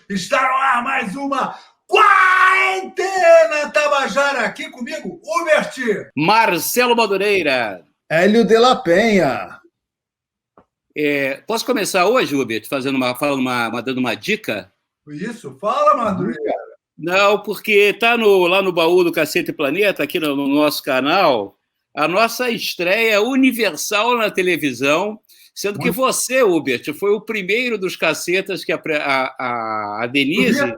Está no ar mais uma Quarentena Tabajara. Aqui comigo, Hubert. Marcelo Madureira. Hélio de la Penha. Posso começar hoje, Hubert, dando uma dica? Isso, fala, Madureira. Não, porque está lá no baú do Cacete Planeta, aqui no nosso canal, a nossa estreia universal na televisão, sendo que você, Hubert, foi o primeiro dos cacetas que a Denise...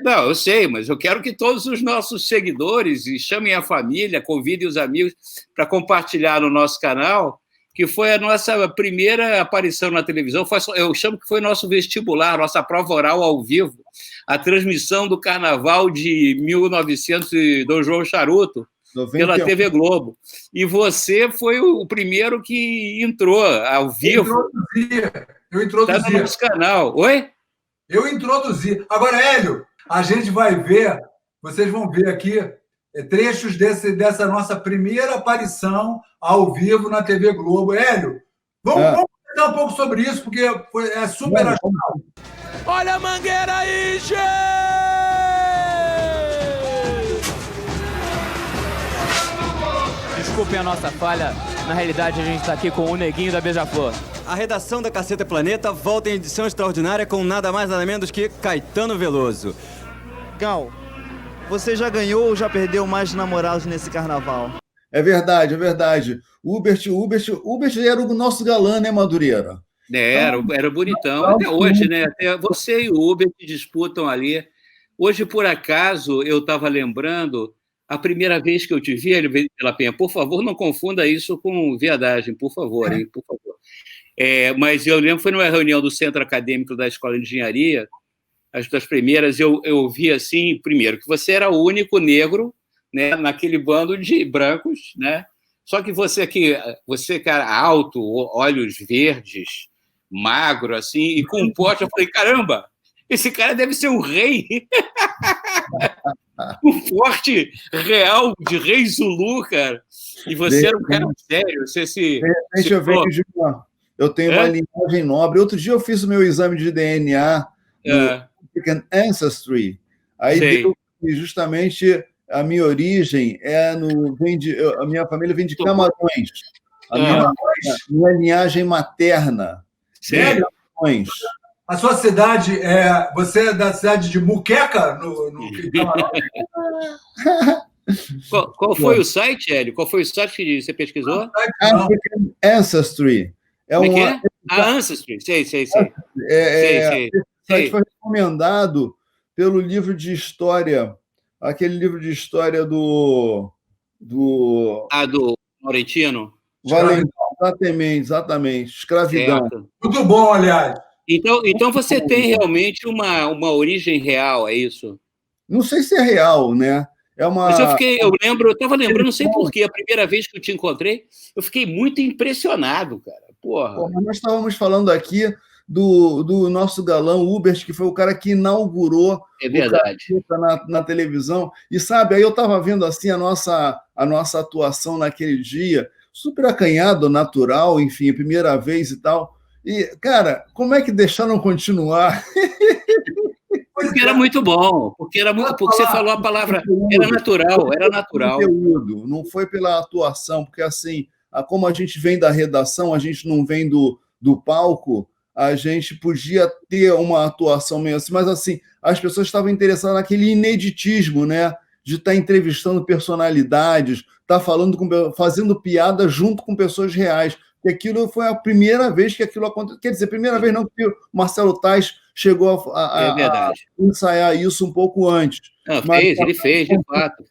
Não, eu sei, mas eu quero que todos os nossos seguidores chamem a família, convidem os amigos para compartilhar no nosso canal, que foi a nossa primeira aparição na televisão. Eu chamo que foi nosso vestibular, nossa prova oral ao vivo, a transmissão do Carnaval de 1900 do João Charuto, 91. Pela TV Globo. E você foi o primeiro que entrou ao vivo. Eu introduzi. Está no nosso canal. Oi? Eu introduzi. Agora, Hélio, a gente vai ver, vocês vão ver aqui, trechos dessa nossa primeira aparição ao vivo na TV Globo. Hélio, vamos comentar um pouco sobre isso, porque é super acional. Olha a mangueira aí, gente! Desculpem a nossa falha, na realidade a gente está aqui com o Neguinho da Beija-Flor. A redação da Caceta Planeta volta em edição extraordinária com nada mais nada menos que Caetano Veloso. Gal, você já ganhou ou já perdeu mais namorados nesse carnaval? É verdade, é verdade. Hubert era o nosso galã, né, Madureira? Era bonitão. Até hoje, né? Até você e o Hubert disputam ali. Hoje, por acaso, eu estava lembrando a primeira vez que eu te vi, Hélio de la Penha. Por favor, não confunda isso com viadagem, por favor, hein? Por favor. Mas eu lembro que foi numa reunião do Centro Acadêmico da Escola de Engenharia, as das primeiras, eu vi assim, primeiro, que você era o único negro, né, naquele bando de brancos, né? Só que você, cara, alto, olhos verdes, magro, assim, e com um pote, eu falei, caramba, esse cara deve ser um rei. Um forte real de rei Zulu, cara. E você era um cara sério, você se... Deixa eu ver que eu tenho uma linhagem nobre. Outro dia eu fiz o meu exame de DNA no African Ancestry. Aí deu que justamente a minha origem a minha família vem de Camarões. A minha linhagem materna. Camarões. A sua cidade, você é da cidade de Muqueca? Qual foi o site, Hélio? Qual foi o site que você pesquisou? African Ancestry. Ancestry, sei. Esse site foi recomendado pelo livro de história, aquele livro de história do Laurentino? Exatamente. Escravidão. Certo. Muito bom, aliás. Então você tem realmente uma origem real, é isso? Não sei se é real, né? Mas eu estava lembrando, não sei porquê, a primeira vez que eu te encontrei, eu fiquei muito impressionado, cara. Porra. Nós estávamos falando aqui do nosso galã Hubert, que foi o cara que inaugurou na televisão. E sabe, aí eu estava vendo assim a nossa atuação naquele dia, super acanhado, natural, enfim, primeira vez e tal. E, cara, como é que deixaram continuar? Porque era muito bom, porque você falou a palavra, era natural. Conteúdo, não foi pela atuação, porque assim, como a gente vem da redação, a gente não vem do palco, a gente podia ter uma atuação meio assim, mas assim, as pessoas estavam interessadas naquele ineditismo, né? De estar entrevistando personalidades, fazendo piada junto com pessoas reais. E aquilo foi a primeira vez que aquilo aconteceu. Quer dizer, primeira vez não, porque o Marcelo Tais chegou a ensaiar isso um pouco antes. Não, ele fez, de fato.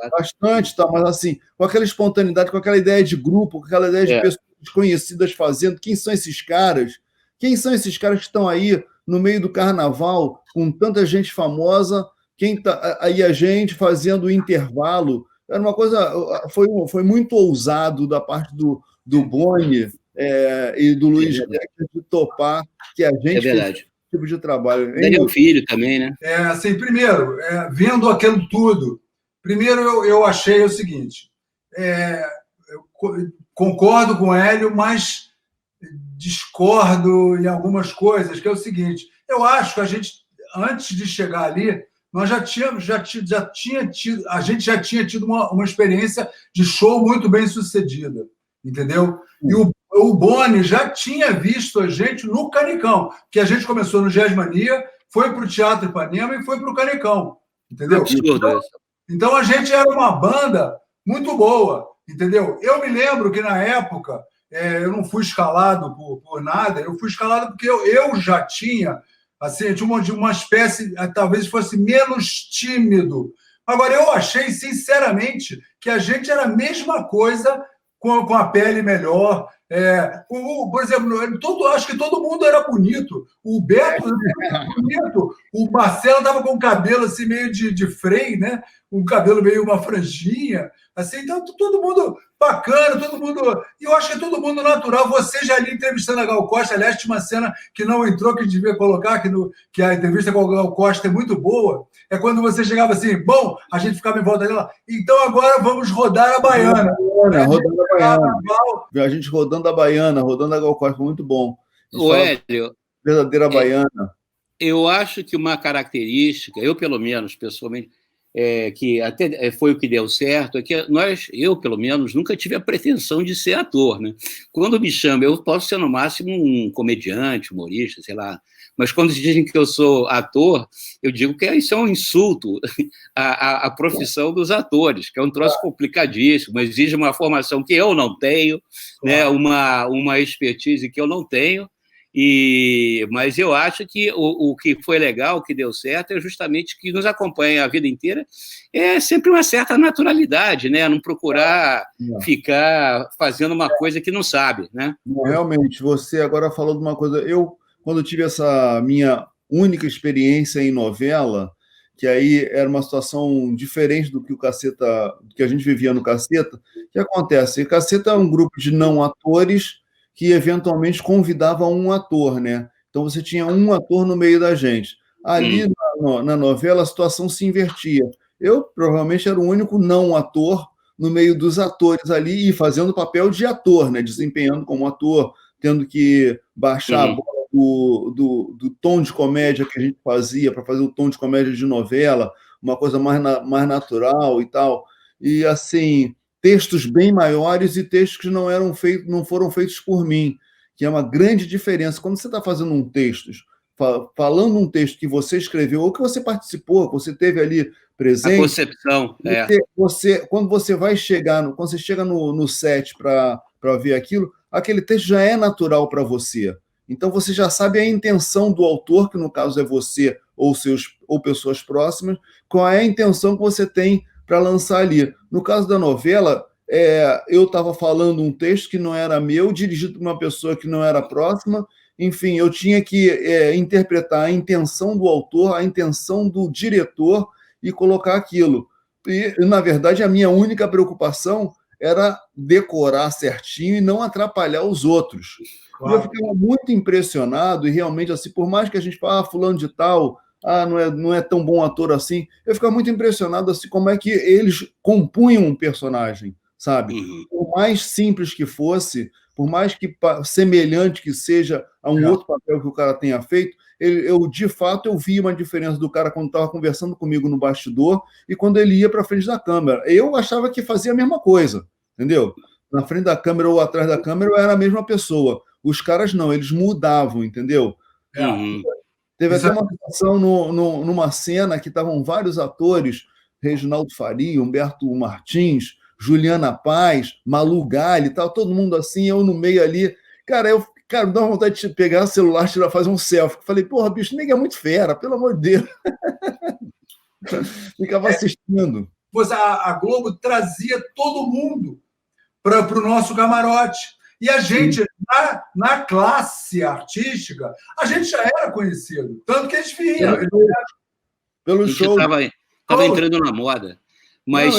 Bastante, tá? Mas assim, com aquela espontaneidade, com aquela ideia de grupo, com aquela ideia de pessoas desconhecidas fazendo. Quem são esses caras? Quem são esses caras que estão aí no meio do carnaval, com tanta gente famosa, aí a gente fazendo o intervalo? Era uma coisa... Foi muito ousado da parte do Boni e do Luiz de topar que a gente fez esse tipo de trabalho. Daniel Filho também, né? Assim, primeiro, vendo aquilo tudo, primeiro eu achei o seguinte, eu concordo com o Hélio, mas discordo em algumas coisas, que é o seguinte, eu acho que a gente antes de chegar ali, nós a gente já tinha tido uma experiência de show muito bem sucedida, entendeu? E o Boni já tinha visto a gente no Canecão, que a gente começou no Jazz Mania, foi para o Teatro Ipanema e foi para o Canecão, entendeu? Então a gente era uma banda muito boa, entendeu? Eu me lembro que na época eu não fui escalado por nada, eu fui escalado porque eu já tinha, assim, uma espécie, talvez fosse menos tímido. Agora, eu achei, sinceramente, que a gente era a mesma coisa com a pele melhor. Por exemplo, acho que todo mundo era bonito. O Beto era bonito. O Marcelo estava com o cabelo assim, meio de freio, né? Um cabelo meio uma franjinha. Assim, então, todo mundo bacana, todo mundo. E eu acho que todo mundo natural. Você já ali entrevistando a Gal Costa, aliás, tinha uma cena que não entrou, que devia colocar, que a entrevista com a Gal Costa é muito boa. É quando você chegava assim, bom, a gente ficava em volta dela. Então agora vamos rodar a baiana. Rodando a baiana. A gente rodando a baiana, rodando a Gal Costa, muito bom. O Hélio. Verdadeira baiana. Eu acho que uma característica, eu pelo menos, pessoalmente, que até foi o que deu certo, é que eu, pelo menos, nunca tive a pretensão de ser ator, né? Quando me chamam, eu posso ser, no máximo, um comediante, humorista, sei lá, mas quando dizem que eu sou ator, eu digo que isso é um insulto à profissão dos atores, que é um troço complicadíssimo, exige uma formação que eu não tenho, né? Uma expertise que eu não tenho. Mas eu acho que o que foi legal, o que deu certo, é justamente que nos acompanha a vida inteira, é sempre uma certa naturalidade, né? Não procurar ficar fazendo uma coisa que não sabe, né? Não, realmente, você agora falou de uma coisa. Eu, quando tive essa minha única experiência em novela, que aí era uma situação diferente do que do que a gente vivia no Caceta, o que acontece? O Caceta é um grupo de não atores que eventualmente convidava um ator, né? Então você tinha um ator no meio da gente. Ali na novela a situação se invertia. Eu provavelmente era o único não ator no meio dos atores ali e fazendo papel de ator, né? Desempenhando como ator, tendo que baixar a bola do tom de comédia que a gente fazia para fazer o tom de comédia de novela, uma coisa mais natural e tal. E assim, textos bem maiores e textos que não foram feitos por mim, que é uma grande diferença. Quando você está fazendo um texto, falando um texto que você escreveu ou que você participou, que você teve ali presente... A concepção, quando você chega no set para ver aquilo, aquele texto já é natural para você. Então você já sabe a intenção do autor, que no caso é você ou pessoas próximas, qual é a intenção que você tem para lançar ali. No caso da novela, eu estava falando um texto que não era meu, dirigido por uma pessoa que não era próxima. Enfim, eu tinha que interpretar a intenção do autor, a intenção do diretor e colocar aquilo. E, na verdade, a minha única preocupação era decorar certinho e não atrapalhar os outros. Claro. Eu ficava muito impressionado e realmente, assim, por mais que a gente fale, fulano de tal... não é tão bom ator assim. Eu ficava muito impressionado assim, como é que eles compunham um personagem, sabe? Por mais simples que fosse, por mais que semelhante que seja a um outro papel que o cara tenha feito, de fato, eu vi uma diferença do cara quando estava conversando comigo no bastidor e quando ele ia para frente da câmera. Eu achava que fazia a mesma coisa, entendeu? Na frente da câmera ou atrás da câmera eu era a mesma pessoa. Os caras não, eles mudavam, entendeu? Teve até uma situação numa cena que estavam vários atores, Reginaldo Faria, Humberto Martins, Juliana Paz, Malu Gali, tal, todo mundo assim, eu no meio ali. Cara, me dá uma vontade de pegar o celular e fazer um selfie. Falei, porra, bicho, ninguém é muito fera, pelo amor de Deus. Ficava assistindo. A Globo trazia todo mundo para o nosso camarote. E a gente, na classe artística, a gente já era conhecido. Tanto que eles vinham. Pelo show. Estava entrando na moda. Mas.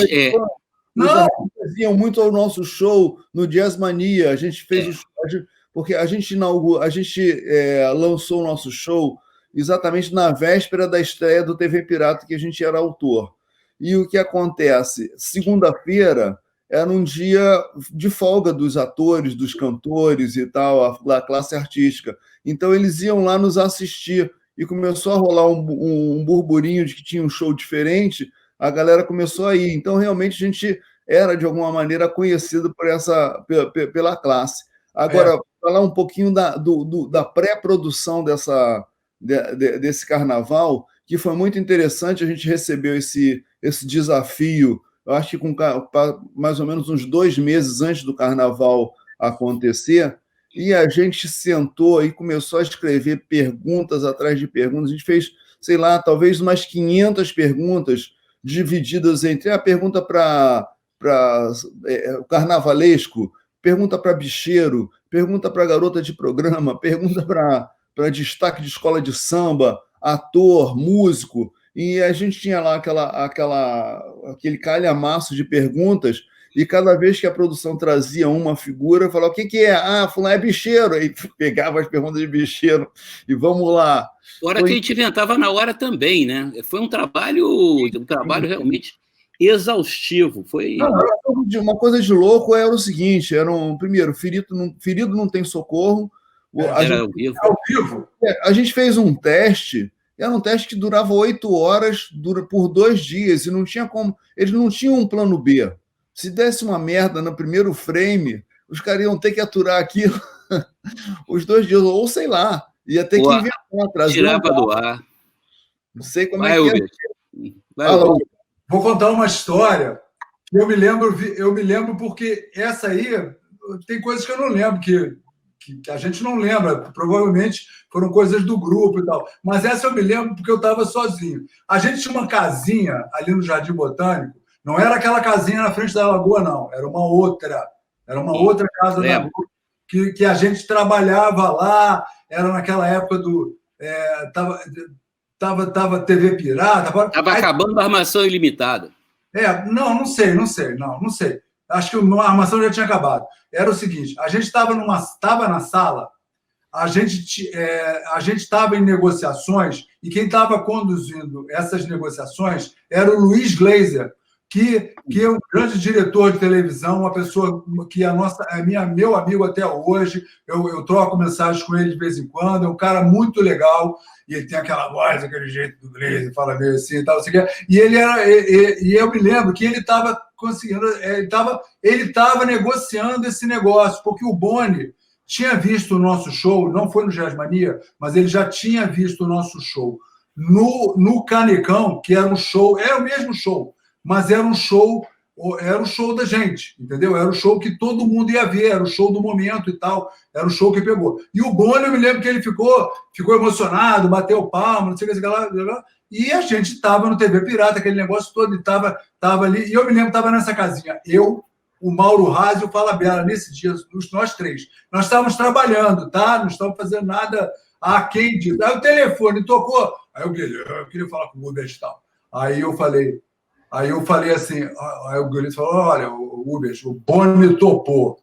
Não, faziam muito ao nosso show no Jazz Mania. A gente fez porque a gente lançou o nosso show exatamente na véspera da estreia do TV Pirata, que a gente era autor. E o que acontece? Segunda-feira era um dia de folga dos atores, dos cantores e tal, da classe artística. Então, eles iam lá nos assistir. e começou a rolar um burburinho de que tinha um show diferente, a galera começou a ir. Então, realmente, a gente era, de alguma maneira, conhecido pela classe. Agora, falar um pouquinho da pré-produção desse carnaval, que foi muito interessante, a gente recebeu esse desafio, eu acho que mais ou menos uns 2 meses antes do carnaval acontecer, e a gente sentou e começou a escrever perguntas atrás de perguntas. A gente fez, sei lá, talvez umas 500 perguntas divididas entre a pergunta para o carnavalesco, pergunta para bicheiro, pergunta para garota de programa, pergunta para destaque de escola de samba, ator, músico, e a gente tinha lá aquele calhamaço de perguntas, e cada vez que a produção trazia uma figura, eu falava, o que é? Ah, fulano é bicheiro. Aí pegava as perguntas de bicheiro e vamos lá. Fora que a gente inventava na hora também, né? Foi um trabalho realmente exaustivo. Foi... Uma coisa de louco era o seguinte, primeiro, ferido não tem socorro. Era ao vivo. A gente fez um teste, era um teste que durava 8 horas por 2 dias, e não tinha como. Eles não tinham um plano B. Se desse uma merda no primeiro frame, os caras iam ter que aturar aquilo os 2 dias, ou sei lá, ia ter que inventar, trazer. Tirava do ar. Não sei como é que é. Vou contar uma história que eu me lembro porque essa aí tem coisas que eu não lembro, que a gente não lembra, provavelmente foram coisas do grupo e tal, mas essa eu me lembro porque eu estava sozinho. A gente tinha uma casinha ali no Jardim Botânico, não era aquela casinha na frente da lagoa, não, era uma outra casa na lagoa, que a gente trabalhava lá, era naquela época do... Tava TV Pirata. Estava acabando a Armação Ilimitada. Não sei. Acho que a armação já tinha acabado. Era o seguinte, a gente estava na sala, a gente estava em negociações, e quem estava conduzindo essas negociações era o Luiz Glazer, que é um grande diretor de televisão, uma pessoa que é meu amigo até hoje, eu troco mensagens com ele de vez em quando, é um cara muito legal, e ele tem aquela voz, aquele jeito do Glazer, fala meio assim e tal, assim, e eu me lembro que ele estava conseguindo, ele estava negociando esse negócio, porque o Boni tinha visto o nosso show, não foi no Jazzmania, mas ele já tinha visto o nosso show no Canecão, que era era o mesmo show, mas era um show da gente, entendeu? Era o show que todo mundo ia ver, era o show do momento e tal, era o show que pegou. E o Boni, eu me lembro que ele ficou emocionado, bateu palma, não sei o que lá, e a gente estava no TV Pirata, aquele negócio todo, e estava ali, e eu me lembro que estava nessa casinha, eu, o Mauro Razzi e o Falabella, nesse dia, nós 3. Nós estávamos trabalhando, tá? Não estávamos fazendo nada aquém disso. Aí o telefone tocou, aí eu queria falar com o Uber e tal. Aí eu falei assim, aí o Guilherme falou, olha, o Uber, o Boni topou,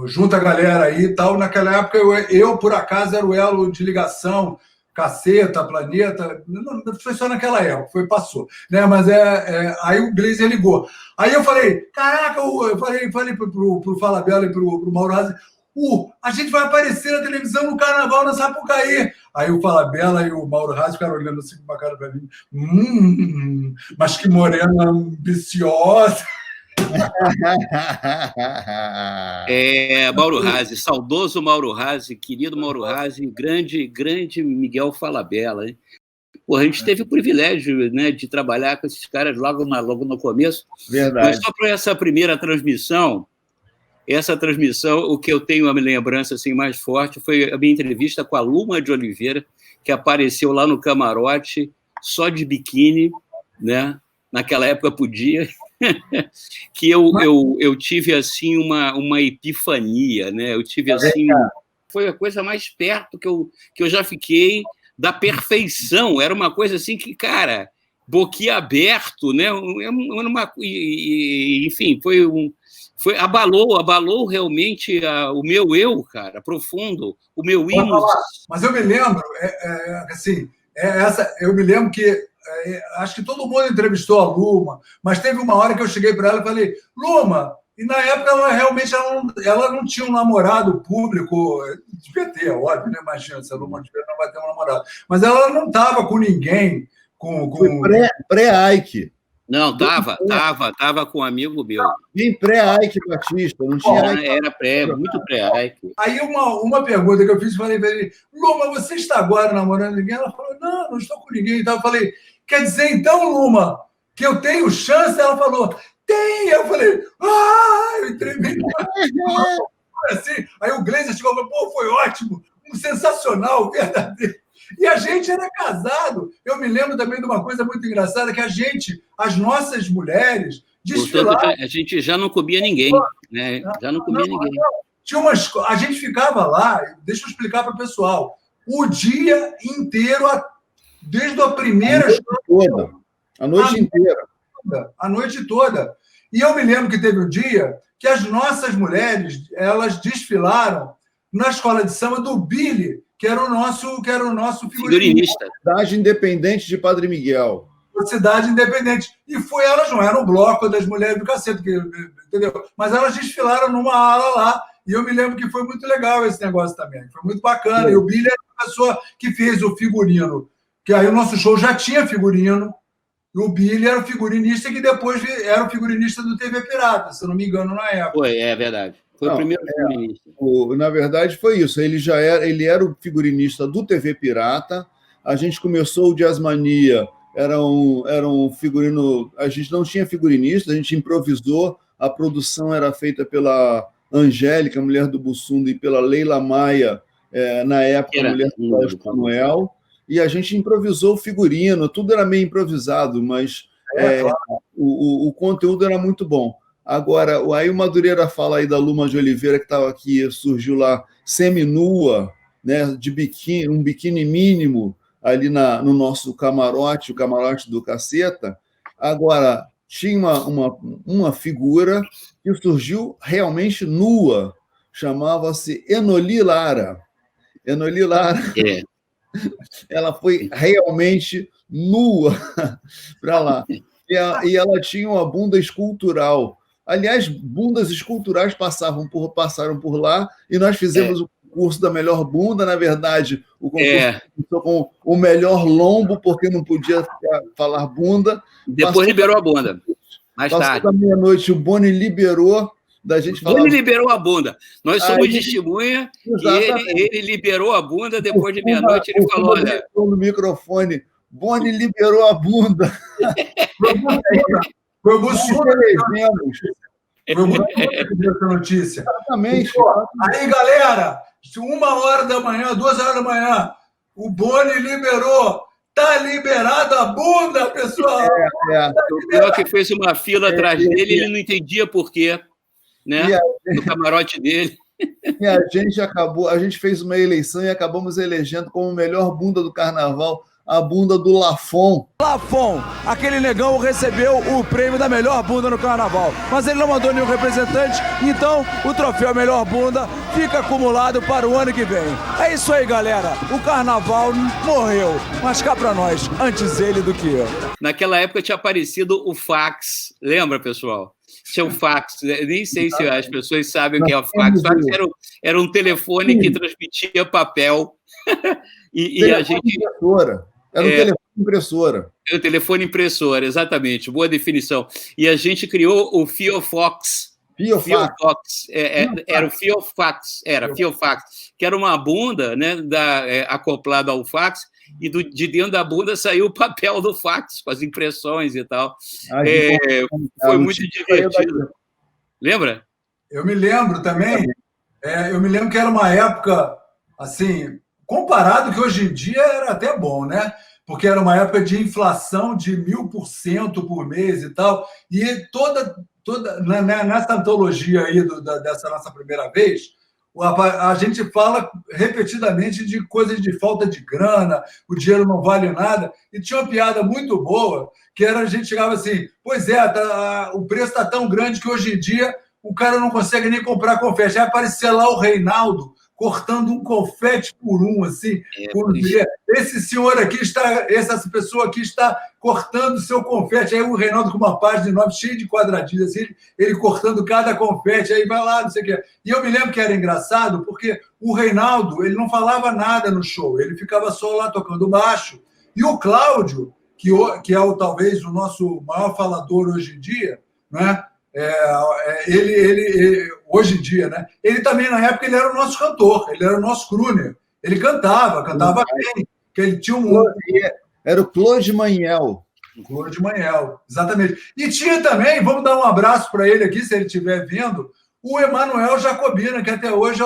junta a galera aí e tal. Naquela época, eu, por acaso, era o elo de ligação, Caceta, Planeta, não foi só naquela época, passou. Né? Mas aí o Glazer ligou. Aí eu falei, caraca, eu falei pro Falabella e pro Mauro Razzi, a gente vai aparecer na televisão no Carnaval na Sapucaí. Aí o Falabella e o Mauro Razzi ficaram olhando assim com uma cara para mim. Mas que morena ambiciosa. Mauro Razzi, saudoso Mauro Razzi, querido Mauro Razzi, grande Miguel Falabella. Hein? Pô, a gente teve o privilégio, né, de trabalhar com esses caras logo no começo. Verdade. Mas só para essa primeira transmissão, o que eu tenho a lembrança assim, mais forte foi a minha entrevista com a Luma de Oliveira, que apareceu lá no camarote, só de biquíni, né? Naquela época podia, que eu tive assim uma epifania, né? Eu tive assim, foi a coisa mais perto que eu já fiquei da perfeição. Era uma coisa assim que, cara, boquiaberto, né? Enfim, abalou realmente o meu eu, cara, profundo, o meu hino. Mas eu me lembro, eu me lembro que acho que todo mundo entrevistou a Luma, mas teve uma hora que eu cheguei para ela e falei, Luma, E na época ela realmente ela não tinha um namorado público, devia ter, óbvio, né? Imagina, se ela não vai ter um namorado. Mas ela não estava com ninguém, Foi pré-Ike. Não, tava com um amigo meu. Bem pré-Ike Batista, não tinha. Era muito pré-Ike. Aí uma pergunta que eu fiz, falei para ele, Luma, você está agora namorando ninguém? Ela falou, não estou com ninguém. Então eu falei, quer dizer então, Luma, que eu tenho chance? Ela falou, tem! Eu falei, eu tremei. Assim. Aí o Gleiser chegou e falou, pô, foi ótimo, sensacional, verdadeiro. E a gente era casado. Eu me lembro também de uma coisa muito engraçada, que as nossas mulheres, desfilavam. Portanto, a gente já não comia ninguém, né? Já não comia ninguém. Tinha a gente ficava lá, deixa eu explicar para o pessoal, o dia inteiro, desde a primeira... A noite inteira. A noite toda. E eu me lembro que teve um dia que as nossas mulheres, elas desfilaram na escola de samba do Billy, que era o nosso figurinista. Cidade Independente de Padre Miguel. Cidade Independente. E elas não eram o bloco das mulheres do cacete, entendeu? Mas elas desfilaram numa ala lá, e eu me lembro que foi muito legal esse negócio também. Foi muito bacana. E o Billy era a pessoa que fez o figurino, que aí o nosso show já tinha figurino, e o Billy era o figurinista que depois era o figurinista do TV Pirata, se eu não me engano, na época. Foi, é verdade. Foi o primeiro figurinista. Na verdade, foi isso. Ele era o figurinista do TV Pirata. A gente começou o Jazzmania, era um figurino... A gente não tinha figurinista, a gente improvisou. A produção era feita pela Angélica, mulher do Bussunda, e pela Leila Maia, na época, mulher do Cláudio Manuel. E a gente improvisou o figurino, tudo era meio improvisado, mas claro. o conteúdo era muito bom. Agora, aí o Madureira fala aí da Luma de Oliveira, que estava aqui, surgiu lá seminua, né, de biquíni, um biquíni mínimo ali no nosso camarote, o camarote do Caceta. Agora, tinha uma figura que surgiu realmente nua, chamava-se Enoli Lara. Enoli Lara. Ela foi realmente nua para lá. E ela tinha uma bunda escultural. Aliás, bundas esculturais passaram por lá, e nós fizemos o concurso da melhor bunda. Na verdade, o concurso começou com o melhor lombo, porque não podia falar bunda. Depois liberou a bunda. Mais tarde. Da meia-noite, o Boni liberou. Da gente falar... Ele liberou a bunda. Nós somos testemunha, e ele liberou a bunda. Depois de meia-noite, ele falou: olha. No microfone, Boni liberou a bunda. Foi o Bussunda essa notícia. Exatamente. Aí, galera, 1h, 2h, o Boni liberou. Tá liberada a bunda, pessoal. O pior que fez uma fila atrás dele, ele não entendia por quê. Né? No camarote dele. E a gente fez uma eleição e acabamos elegendo como melhor bunda do carnaval a bunda do Lafon. Lafon, aquele negão recebeu o prêmio da melhor bunda no carnaval, mas ele não mandou nenhum representante, então o troféu melhor bunda fica acumulado para o ano que vem. É isso aí, galera. O carnaval morreu, mas cá para nós, antes ele do que eu. Naquela época tinha aparecido o fax, lembra, pessoal? Tinha o fax, nem sei se as pessoas sabem o que é o fax. O fax era um telefone que transmitia papel e a gente... Era um telefone impressora. Era um telefone impressora, exatamente, boa definição. E a gente criou o Fiofox. Era o Fiofax, que era uma bunda, né, acoplada ao fax, e de dentro da bunda saiu o papel do fax, com as impressões e tal. Foi muito divertido. Lembra? Eu me lembro também, eu me lembro que era uma época, assim, comparado que hoje em dia era até bom, né? Porque era uma época de inflação de 1000% por mês e tal, e toda nessa antologia aí dessa nossa primeira vez, a gente fala repetidamente de coisas de falta de grana, o dinheiro não vale nada, e tinha uma piada muito boa, que era a gente chegava assim, pois o preço está tão grande que hoje em dia o cara não consegue nem comprar confete. Aí aparecia lá o Reinaldo cortando um confete por um, assim. Esse senhor aqui está, essa pessoa aqui está cortando seu confete. Aí o Reinaldo com uma página enorme, cheia de quadradinhos, assim, ele cortando cada confete, aí vai lá, não sei o quê. E eu me lembro que era engraçado, porque o Reinaldo, ele não falava nada no show, ele ficava só lá tocando baixo. E o Cláudio, que é talvez o nosso maior falador hoje em dia, né? Ele hoje em dia, né? Ele também, na época, ele era o nosso cantor, ele era o nosso crooner. Ele cantava bem, que ele tinha Era o Claude Maniel. Claude Maniel, exatamente. E tinha também, vamos dar um abraço para ele aqui, se ele estiver vendo, o Emanuel Jacobina, que até hoje é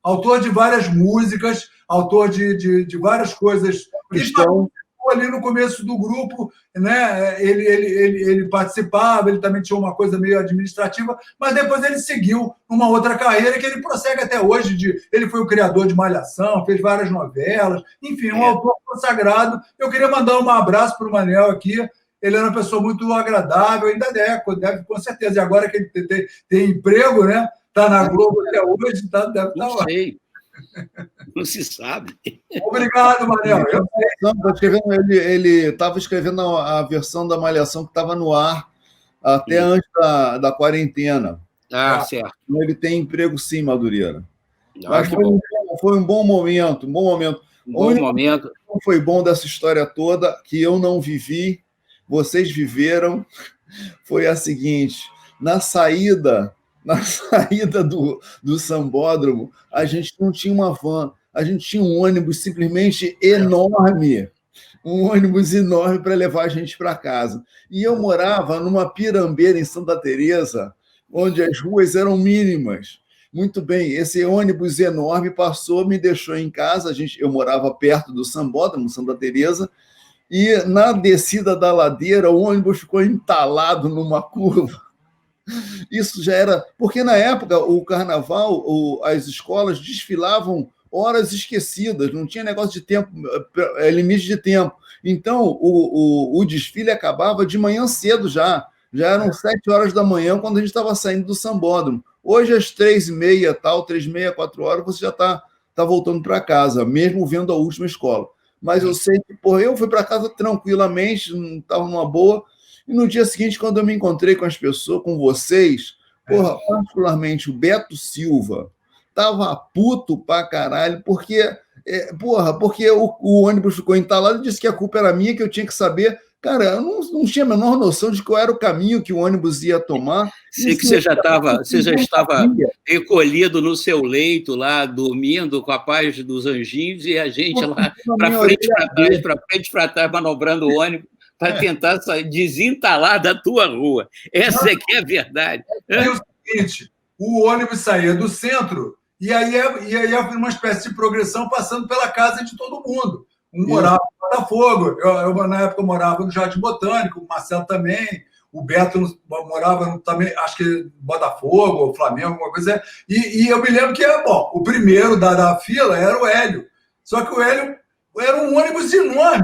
autor de várias músicas, autor de várias coisas. Cristão. Ali no começo do grupo, né, ele participava, ele também tinha uma coisa meio administrativa, mas depois ele seguiu uma outra carreira que ele prossegue até hoje. Ele foi o criador de Malhação, fez várias novelas, enfim, um autor consagrado. Eu queria mandar um abraço para o Manel aqui. Ele era uma pessoa muito agradável, ainda deve com certeza. E agora que ele tem emprego, né? Está na Globo até hoje, deve estar lá. Não se sabe. Obrigado, Manel. Ele estava escrevendo a versão da Malhação que estava no ar até antes da quarentena. Certo. Ele tem emprego sim, Madureira. Mas foi um bom momento, Foi bom dessa história toda, que eu não vivi, vocês viveram, foi a seguinte: na saída do Sambódromo, a gente não tinha uma van, a gente tinha um ônibus simplesmente enorme, para levar a gente para casa. E eu morava numa pirambeira em Santa Teresa, onde as ruas eram mínimas. Muito bem, esse ônibus enorme passou, me deixou em casa. Eu morava perto do Sambódromo, Santa Teresa, e na descida da ladeira o ônibus ficou entalado numa curva. Isso já era... Porque, na época, o carnaval, as escolas desfilavam horas esquecidas, não tinha negócio de tempo, limite de tempo. Então, o desfile acabava de manhã cedo já. Já eram 7 horas da manhã quando a gente estava saindo do Sambódromo. Hoje, às 3h30, 3h30, 4 horas, você já está voltando para casa, mesmo vendo a última escola. Mas eu sei que, eu fui para casa tranquilamente, não estava numa boa. E no dia seguinte, quando eu me encontrei com as pessoas, com vocês, particularmente o Beto Silva, tava puto pra caralho, porque o ônibus ficou entalado e disse que a culpa era minha, que eu tinha que saber. Cara, eu não tinha a menor noção de qual era o caminho que o ônibus ia tomar. Sei que você já estava recolhido no seu leito lá, dormindo com a paz dos anjinhos, e a gente lá para frente, para trás, manobrando o ônibus, para tentar desentalar da tua rua. Essa é que é a verdade. É o seguinte, o ônibus saía do centro e aí havia uma espécie de progressão passando pela casa de todo mundo. Um morava no Botafogo, eu na época morava no Jardim Botânico, o Marcelo também, o Beto morava também, acho que Botafogo, Flamengo, alguma coisa. E eu me lembro que o primeiro da fila era o Hélio. Só que o Hélio era um ônibus enorme.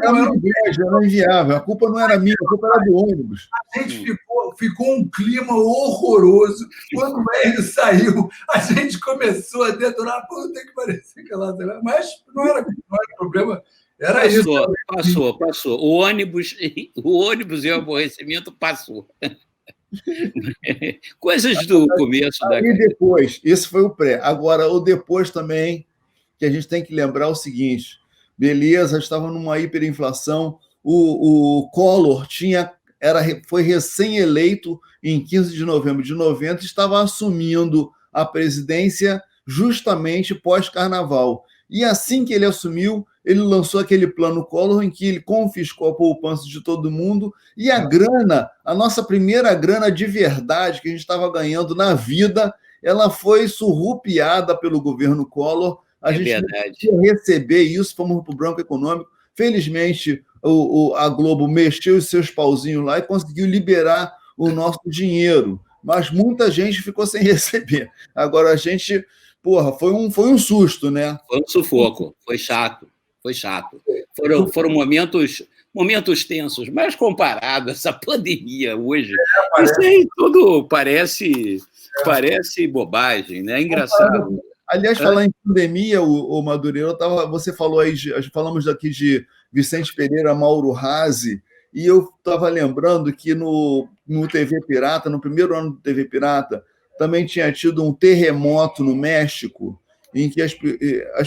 Era inviável. A culpa não era minha, a culpa era do ônibus. A gente ficou um clima horroroso. Quando o Hélio saiu, a gente começou a detonar. Puta que parecia que lá. Mas não era problema. Era isso. Passou. O ônibus e o aborrecimento passou. Coisas do começo da. E depois, esse foi o pré. Agora, o depois também, que a gente tem que lembrar o seguinte: beleza, estava numa hiperinflação, o Collor foi recém-eleito em 15 de novembro de 90, estava assumindo a presidência justamente pós-carnaval. E assim que ele assumiu, ele lançou aquele plano Collor em que ele confiscou a poupança de todo mundo e a nossa primeira grana de verdade que a gente estava ganhando na vida, ela foi surrupiada pelo governo Collor. A gente ia receber isso, fomos para o branco econômico. Felizmente, a Globo mexeu os seus pauzinhos lá e conseguiu liberar o nosso dinheiro. Mas muita gente ficou sem receber. Agora, a gente... foi um susto, né? Foi um sufoco, foi chato. Foram momentos tensos, mas comparado a essa pandemia hoje, isso aí tudo parece parece bobagem, né? É engraçado. Aliás, falar em pandemia, o Madureira, você falou aí, falamos aqui de Vicente Pereira, Mauro Razzi, e eu estava lembrando que no TV Pirata, no primeiro ano do TV Pirata, também tinha tido um terremoto no México, em que as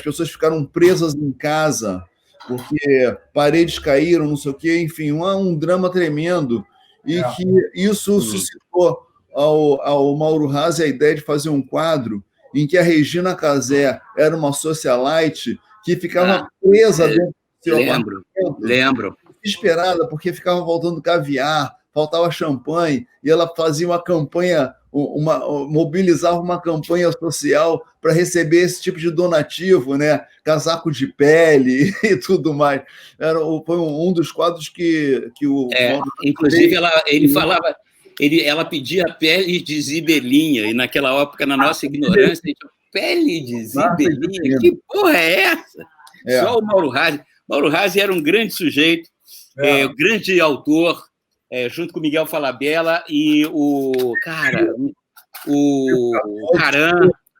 pessoas ficaram presas em casa, porque paredes caíram, não sei o quê, enfim, um drama tremendo, e que isso suscitou ao Mauro Razzi a ideia de fazer um quadro em que a Regina Casé era uma socialite que ficava presa dentro do seu apartamento. Lembro. Desesperada, porque ficava faltando caviar, faltava champanhe, e ela fazia uma campanha, mobilizava uma campanha social para receber esse tipo de donativo, né? Casaco de pele e tudo mais. Foi um dos quadros que o... Inclusive, ela pedia pele de zibelinha, e naquela época, na nossa ignorância, a gente falou, pele de zibelinha? Que porra é essa? Só o Mauro Razzi. Mauro Razzi era um grande sujeito, grande autor, junto com o Miguel Falabella e o Caran,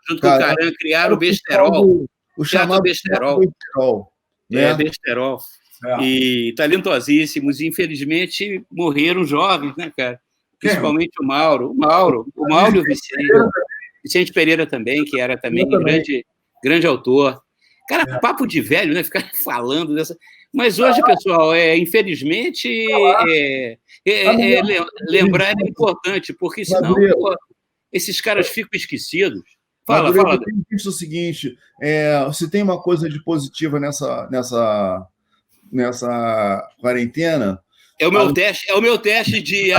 junto com o Caran, criaram o Besterol. O chamado Besterol. Né? Besterol. E talentosíssimos, infelizmente morreram jovens, né, cara? Principalmente o Mauro e o Vicente Pereira também, que era também grande autor. Cara, papo de velho, né? Ficar falando dessa... Mas hoje, pessoal, infelizmente, lembrar é importante, porque senão esses caras ficam esquecidos. Fala. Eu tenho visto o seguinte, se tem uma coisa de positiva nessa quarentena... É o meu teste de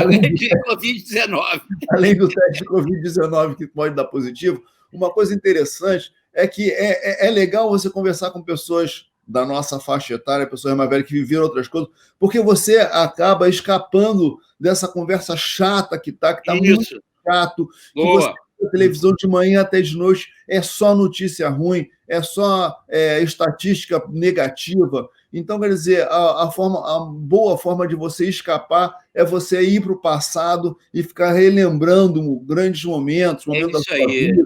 Covid-19. Além do teste de Covid-19, que pode dar positivo, uma coisa interessante é que é legal você conversar com pessoas da nossa faixa etária, pessoas mais velhas que viveram outras coisas, porque você acaba escapando dessa conversa chata que tá muito chato, que você na televisão de manhã até de noite é só notícia ruim, é só estatística negativa. Então, quer dizer, a boa forma de você escapar é você ir para o passado e ficar relembrando grandes momentos da sua vida,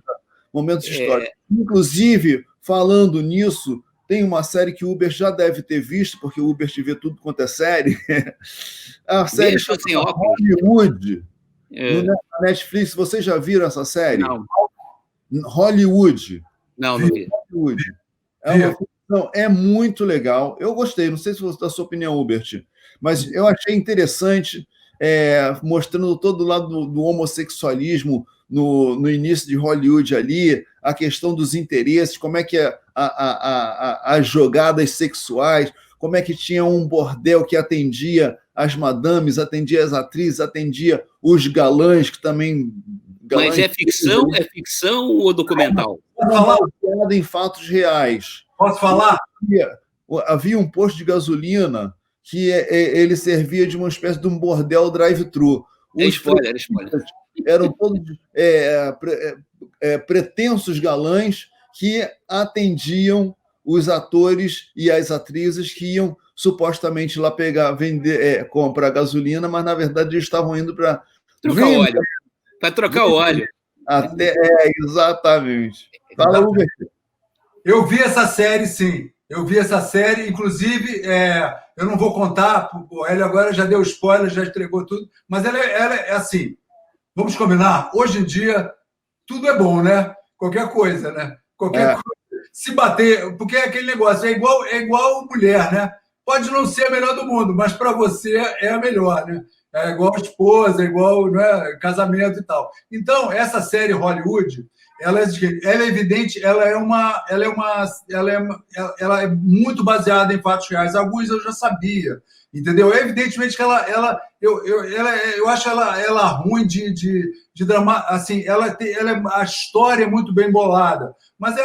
momentos históricos. Inclusive, falando nisso, tem uma série que o Uber já deve ter visto, porque o Uber vê tudo quanto é série. A série chama Hollywood, na Netflix. Vocês já viram essa série? Não. Hollywood. Não vi. Hollywood. É muito legal. Eu gostei. Não sei se você dá a sua opinião, Hubert, mas eu achei interessante, mostrando todo o lado do homossexualismo no início de Hollywood ali, a questão dos interesses, como é que as jogadas sexuais, como é que tinha um bordel que atendia as madames, atendia as atrizes, atendia os galãs, que também... Mas é ficção ou documental? Baseado em fatos reais. Posso falar? Havia um posto de gasolina que ele servia de uma espécie de um bordel drive-thru. Spoiler. Eram todos pretensos galãs que atendiam os atores e as atrizes que iam supostamente lá comprar gasolina, mas na verdade eles estavam indo para trocar óleo. Para trocar óleo. Exatamente. Fala, Hubert. Eu vi essa série, sim. Eu vi essa série, inclusive, eu não vou contar, o Hélio agora já deu spoiler, já entregou tudo, mas ela é assim, vamos combinar, hoje em dia, tudo é bom, né? Qualquer coisa, né? Qualquer coisa. Se bater, porque é aquele negócio, é igual mulher, né? Pode não ser a melhor do mundo, mas para você é a melhor, né? É igual esposa, é igual, né, casamento e tal. Então, essa série Hollywood, ela é evidente, ela é muito baseada em fatos reais. Alguns eu já sabia, entendeu? Evidentemente que eu acho ela ruim de drama, assim, a história é muito bem bolada, mas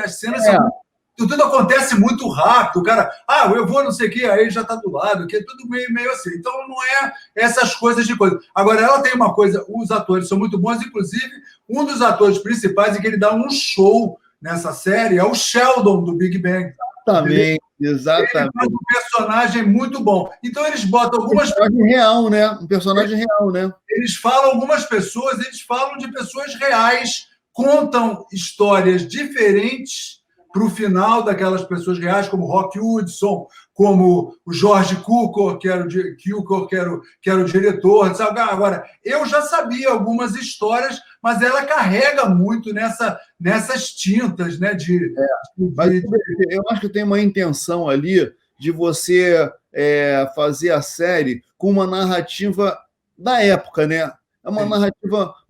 as cenas são... Tudo acontece muito rápido, o cara, eu vou não sei o quê, aí ele já está do lado, que é tudo meio assim. Então, não é essas coisas de coisa. Agora, ela tem uma coisa, os atores são muito bons, inclusive, um dos atores principais, em que ele dá um show nessa série, é o Sheldon, do Big Bang. Exatamente, Ele exatamente. faz um personagem muito bom. Então, eles botam Um algumas... personagem real, né? Um personagem real, né? Eles falam algumas pessoas, eles falam de pessoas reais, contam histórias diferentes para o final daquelas pessoas reais, como Rock Hudson, como o George Cukor, que era o diretor. Sabe? Agora, eu já sabia algumas histórias, mas ela carrega muito nessas tintas, né? Mas eu acho que tem uma intenção ali de você fazer a série com uma narrativa da época, né? É uma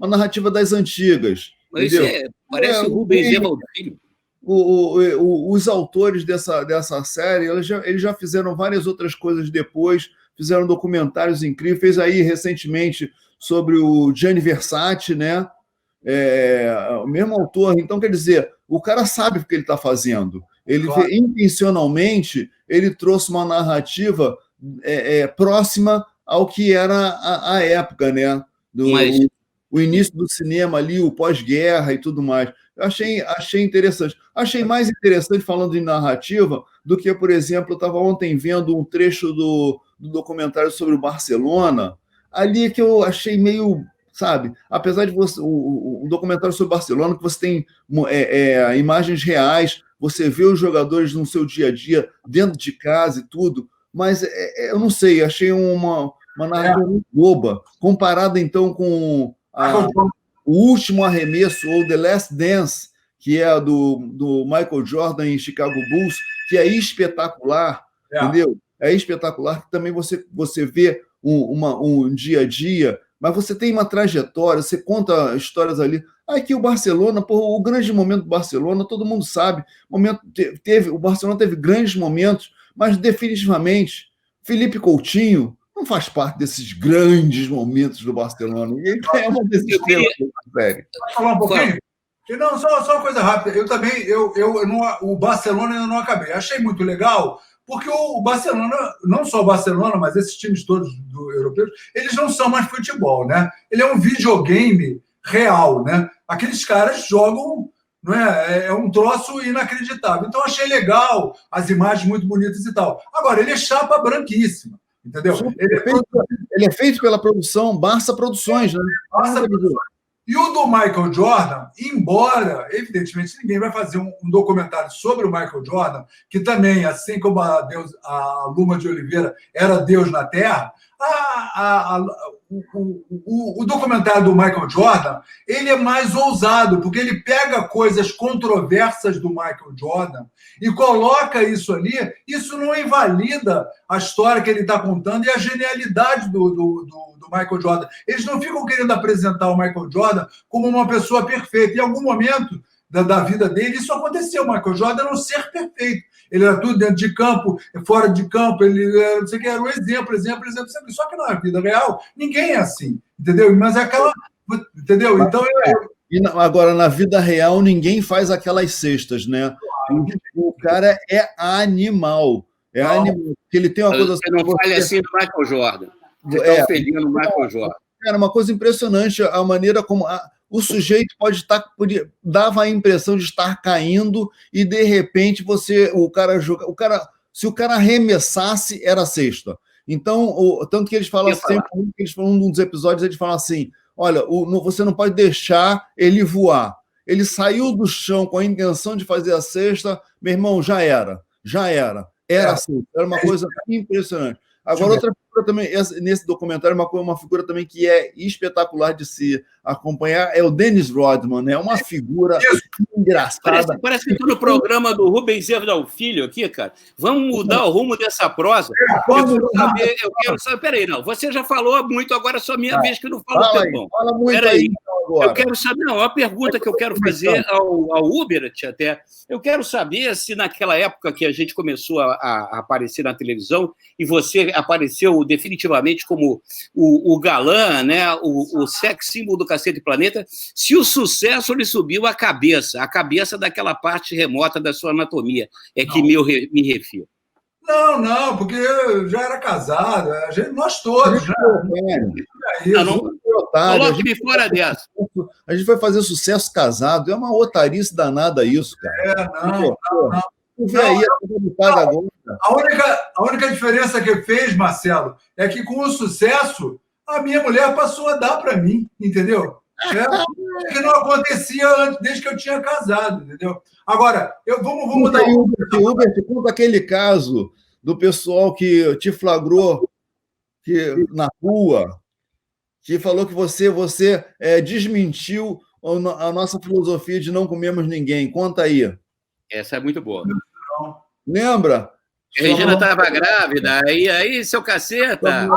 narrativa das antigas. Mas entendeu? parece o Rubens Evaldinho. Os autores dessa série, eles já fizeram várias outras coisas depois, fizeram documentários incríveis, fez aí recentemente sobre o Gianni Versace, né? O mesmo autor. Então, quer dizer, o cara sabe o que ele está fazendo. Ele Claro. intencionalmente, ele trouxe uma narrativa próxima ao que era a época, né? O início do cinema ali, o pós-guerra e tudo mais. Eu achei interessante. Achei mais interessante, falando em narrativa, do que, por exemplo, eu estava ontem vendo um trecho do documentário sobre o Barcelona, ali que eu achei meio, sabe, apesar de você, o documentário sobre o Barcelona, que você tem imagens reais, você vê os jogadores no seu dia a dia, dentro de casa e tudo, mas eu não sei, achei uma narrativa muito boba, comparada então com o último arremesso, ou The Last Dance, que é do Michael Jordan em Chicago Bulls, que é espetacular, entendeu? É espetacular, que também você vê um dia a dia, mas você tem uma trajetória, você conta histórias ali. Aqui o Barcelona, o grande momento do Barcelona, todo mundo sabe, o Barcelona teve grandes momentos, mas definitivamente Felipe Coutinho não faz parte desses grandes momentos do Barcelona. E ele é uma dessas estrelas da série. Posso falar um pouquinho? Não, só uma coisa rápida. Eu também, o Barcelona eu não acabei. Achei muito legal, porque o Barcelona, não só o Barcelona, mas esses times todos europeus, eles não são mais futebol, né? Ele é um videogame real, né? Aqueles caras jogam, não é? É um troço inacreditável. Então, achei legal, as imagens muito bonitas e tal. Agora, ele é chapa branquíssima. Entendeu? Ele é feito pela produção Barça Produções, né? Barça Produções. E o do Michael Jordan, embora, evidentemente, ninguém vai fazer um documentário sobre o Michael Jordan, que também, assim como a Luma de Oliveira era Deus na Terra, o documentário do Michael Jordan, ele é mais ousado, porque ele pega coisas controversas do Michael Jordan e coloca isso ali. Isso não invalida a história que ele está contando e a genialidade do Michael Jordan. Eles não ficam querendo apresentar o Michael Jordan como uma pessoa perfeita. Em algum momento da vida dele, isso aconteceu. O Michael Jordan era um ser perfeito. Ele era tudo dentro de campo, fora de campo, ele era, não sei o que, era um exemplo. Só que na vida real, ninguém é assim, entendeu? Mas é aquela... Entendeu? Então... Agora, na vida real, ninguém faz aquelas cestas, né? O cara é animal. Animal. Ele tem uma coisa... Você não fale assim do Michael Jordan. Você está ofendendo o Michael Jordan. Era uma coisa impressionante a maneira como o sujeito dava a impressão de estar caindo e, de repente, se o cara arremessasse, era cesta. Então, tanto que eles falam sempre, num dos episódios, eles falam assim: olha, você não pode deixar ele voar. Ele saiu do chão com a intenção de fazer a cesta, meu irmão, já era. Era assim, era uma coisa impressionante. Agora, outra figura também, nesse documentário, uma figura também que é espetacular de se acompanhar é o Dennis Rodman, né? É uma figura engraçada. Parece que estou no programa do Rubens Evaldinho Filho aqui, cara. Vamos mudar o rumo dessa prosa. Eu quero saber. Peraí, não. Você já falou muito, agora é só minha vez que eu não falo tão bom. Fala muito aí. Eu quero saber, uma pergunta que eu quero fazer ao Uber, até. Eu quero saber se naquela época que a gente começou a aparecer na televisão e você apareceu definitivamente como o galã, né, o sex symbol do Cacete Planeta, se o sucesso lhe subiu a cabeça daquela parte remota da sua anatomia, que me refiro. Não, porque eu já era casado, nós todos. Coloque-me fora dessa. A gente vai fazer sucesso casado, é uma otarice danada isso, cara. Não. vê aí, agora. A única diferença que fez, Marcelo, é que com o sucesso, a minha mulher passou a dar para mim, entendeu? Que não acontecia antes, desde que eu tinha casado, entendeu? Agora, vamos dar um... Hubert, conta aquele caso do pessoal que te flagrou na rua, que falou que você desmentiu a nossa filosofia de não comermos ninguém. Conta aí. Essa é muito boa. Lembra? A Regina estava grávida, aí, seu caceta.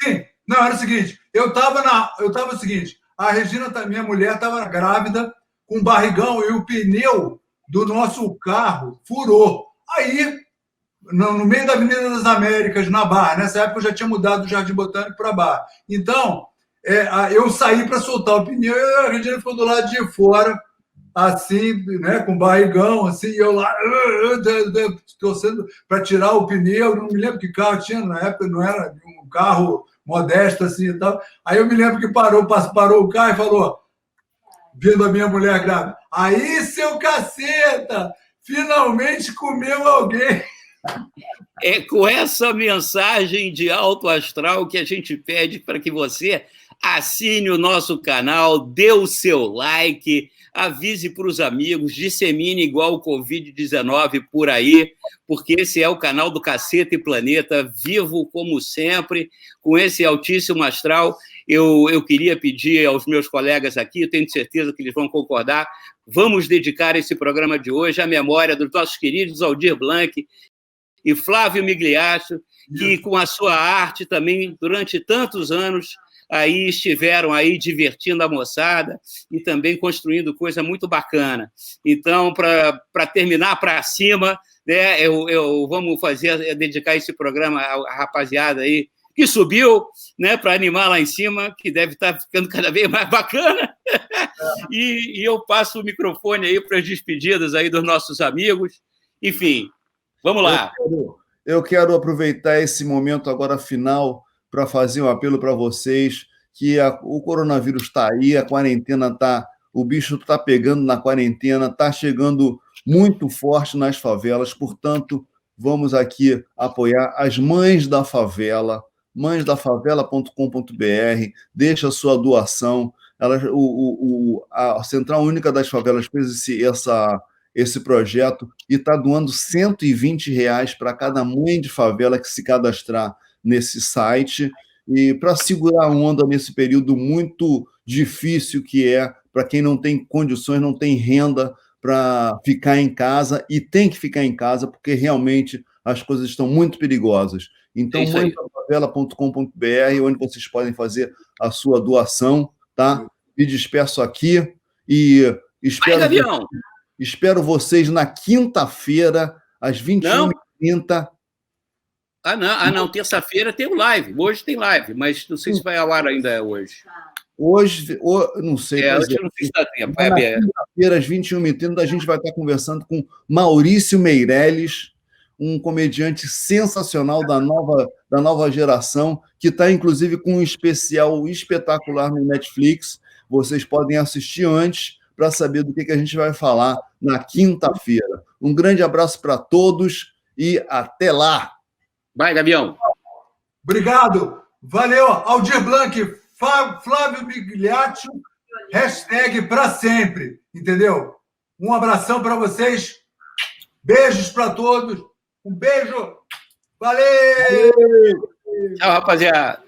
Sim. Não, era o seguinte, eu tava o seguinte, a Regina, minha mulher, estava grávida, com barrigão, e o pneu do nosso carro furou. Aí, no meio da Avenida das Américas, na Barra, nessa época eu já tinha mudado do Jardim Botânico para Barra. Então, eu saí para soltar o pneu e a Regina ficou do lado de fora, assim, né, com barrigão, assim, e eu lá, torcendo para tirar o pneu, não me lembro que carro tinha, na época não era um carro modesto, assim, e tal. Aí eu me lembro que parou o carro e falou, vindo a minha mulher grávida, aí, seu caceta, finalmente comeu alguém. É com essa mensagem de alto astral que a gente pede para que você assine o nosso canal, dê o seu like, avise para os amigos, dissemine igual o Covid-19 por aí, porque esse é o canal do Caceta e Planeta, vivo como sempre, com esse altíssimo astral. Eu queria pedir aos meus colegas aqui, eu tenho certeza que eles vão concordar, vamos dedicar esse programa de hoje à memória dos nossos queridos Aldir Blanc e Flávio Migliaccio, que com a sua arte também, durante tantos anos, aí estiveram aí divertindo a moçada e também construindo coisa muito bacana. Então, para terminar para cima, né, vamos dedicar esse programa à rapaziada aí que subiu, né, para animar lá em cima, que deve estar ficando cada vez mais bacana. E eu passo o microfone aí para as despedidas aí dos nossos amigos. Enfim, vamos lá. Eu quero aproveitar esse momento agora final para fazer um apelo para vocês, que o coronavírus está aí, a quarentena está, o bicho está pegando na quarentena, está chegando muito forte nas favelas, portanto, vamos aqui apoiar as mães da favela, mãesdafavela.com.br, deixa a sua doação. A Central Única das Favelas fez esse projeto e está doando R$120 para cada mãe de favela que se cadastrar nesse site, e para segurar a onda nesse período muito difícil que é para quem não tem condições, não tem renda para ficar em casa, e tem que ficar em casa porque realmente as coisas estão muito perigosas. Então, mãesdafavela.com.br, onde vocês podem fazer a sua doação, tá? Me despeço aqui e espero vocês na quinta-feira, às 21h30. Não, terça-feira tem o live. Hoje tem live, mas não sei se vai ao ar ainda hoje. Hoje, não sei. Hoje não sei se dá tempo. Na quinta-feira, às 21h30, a gente vai estar conversando com Maurício Meirelles, um comediante sensacional da nova geração, que está, inclusive, com um especial espetacular no Netflix. Vocês podem assistir antes para saber do que a gente vai falar na quinta-feira. Um grande abraço para todos e até lá! Vai, Gavião. Obrigado. Valeu. Aldir Blanc, Flávio Migliaccio, hashtag para sempre. Entendeu? Um abração para vocês. Beijos para todos. Um beijo. Valeu. Tchau, rapaziada.